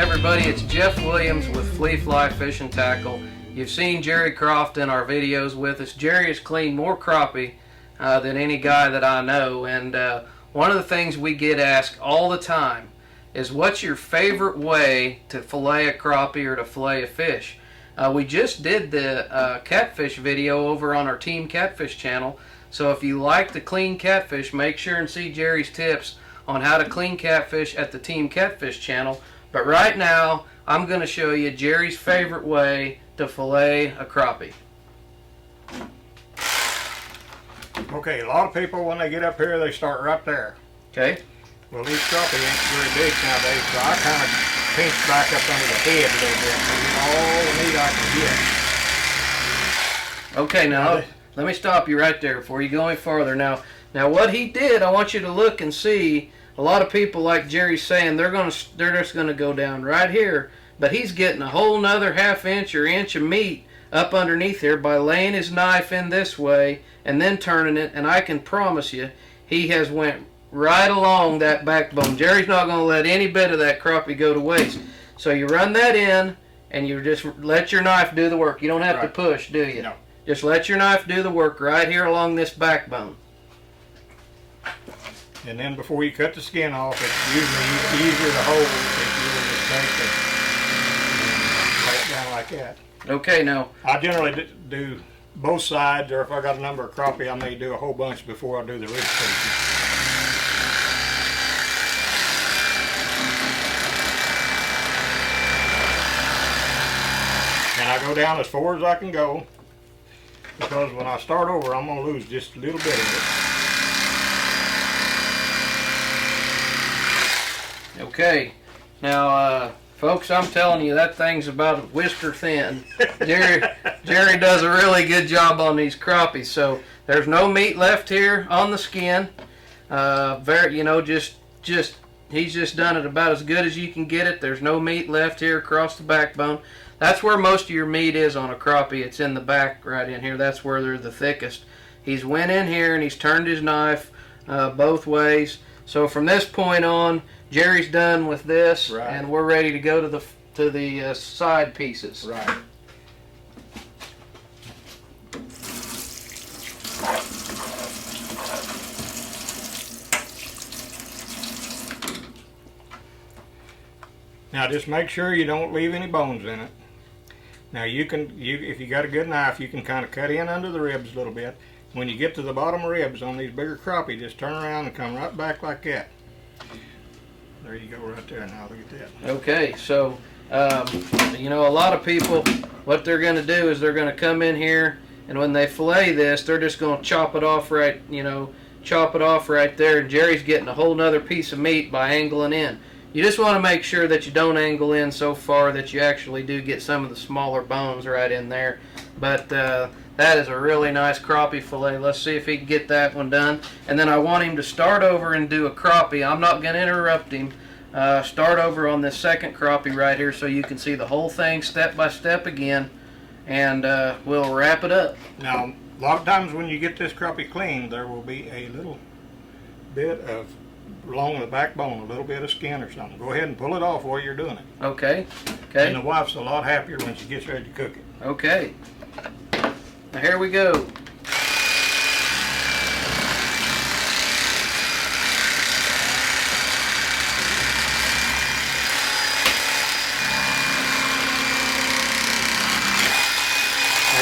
Everybody, it's Jeff Williams with Flea Fly Fish and Tackle. You've seen Jerry Croft in our videos with us. Jerry has cleaned more crappie than any guy that I know, and one of the things we get asked all the time is, what's your favorite way to fillet a crappie or to fillet a fish? We just did the catfish video over on our Team Catfish channel, so if you like to clean catfish, make sure and see Jerry's tips on how to clean catfish at the Team Catfish channel. But right now, I'm going to show you Jerry's favorite way to fillet a crappie. Okay, a lot of people, when they get up here, they start right there. Okay. Well, these crappie ain't very big nowadays, so I kind of pinch back up under the head a little bit to get all the meat I can get. Okay, now let me stop you right there before you go any farther. Now what he did, I want you to look and see. A lot of people, like Jerry's saying, they're just gonna go down right here, but he's getting a whole nother ½ inch or inch of meat up underneath here by laying his knife in this way and then turning it, and I can promise you he has went right along that backbone. Jerry's not going to let any bit of that crappie go to waste. So you run that in and you just let your knife do the work. You don't have to push, do you? No. Just let your knife do the work right here along this backbone. And then before you cut the skin off, it's usually easier to hold if you will just take it and lay it down like that. Okay, now I generally do both sides, or if I got a number of crappie, I may do a whole bunch before I do the rib pieces. And I go down as far as I can go, because when I start over, I'm going to lose just a little bit of it. Okay, now folks, I'm telling you, that thing's about whisker thin. Jerry does a really good job on these crappies. So there's no meat left here on the skin. He's just done it about as good as you can get it. There's no meat left here across the backbone. That's where most of your meat is on a crappie. It's in the back right in here. That's where they're the thickest. He's went in here and he's turned his knife both ways. So from this point on, Jerry's done with this, and we're ready to go to the side pieces. Right. Now just make sure you don't leave any bones in it. Now if you got a good knife, you can kind of cut in under the ribs a little bit. When you get to the bottom ribs on these bigger crappie, just turn around and come right back like that. There you go, right there. Now look at that. Okay, so a lot of people, what they're going to do is they're going to come in here, and when they fillet this, they're just going to chop it off right there. And Jerry's getting a whole nother piece of meat by angling in. You just want to make sure that you don't angle in so far that you actually do get some of the smaller bones right in there. But that is a really nice crappie fillet. Let's see if he can get that one done. And then I want him to start over and do a crappie. I'm not going to interrupt him. Start over on this second crappie right here so you can see the whole thing step by step again. And we'll wrap it up. Now, a lot of times when you get this crappie clean, there will be a little bit of, along the backbone, a little bit of skin or something. Go ahead and pull it off while you're doing it. Okay. Okay. And the wife's a lot happier when she gets ready to cook it. Okay. Now here we go. Now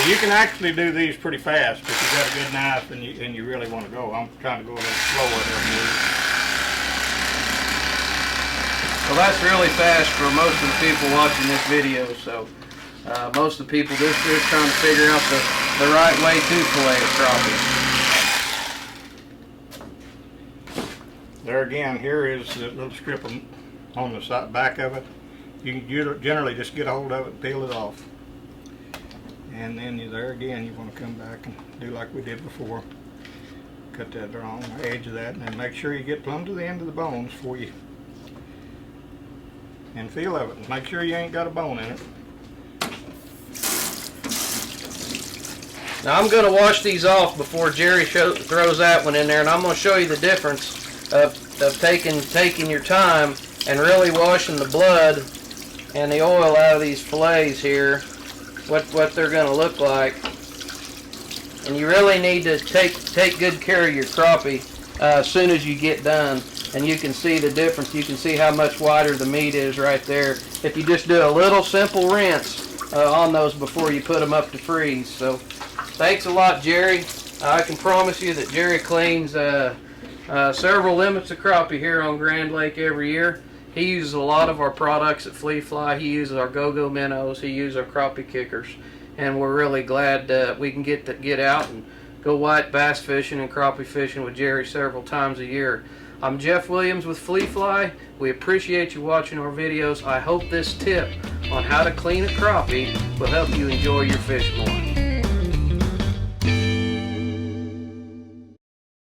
you can actually do these pretty fast if you've got a good knife and you really want to go. I'm trying to go a little slower there. Well, that's really fast for most of the people watching this video, so most of the people just trying to figure out the right way to fillet a crappie. There again, here is the little strip on the side, back of it. You can generally just get a hold of it and peel it off. And then there again, you want to come back and do like we did before. Cut that along the edge of that, and then make sure you get plumb to the end of the bones before you, and feel of it. Make sure you ain't got a bone in it. Now I'm going to wash these off before Jerry throws that one in there, and I'm going to show you the difference of taking your time and really washing the blood and the oil out of these fillets here, what they're going to look like. And you really need to take good care of your crappie as soon as you get done. And you can see the difference. You can see how much whiter the meat is right there if you just do a little simple rinse on those before you put them up to freeze. So thanks a lot, Jerry. I can promise you that Jerry cleans several limits of crappie here on Grand Lake every year. He uses a lot of our products at Flea Fly. He uses our Go-Go minnows. He uses our crappie kickers. And we're really glad we can get out and go white bass fishing and crappie fishing with Jerry several times a year. I'm Jeff Williams with Flea Fly. We appreciate you watching our videos. I hope this tip on how to clean a crappie will help you enjoy your fish more.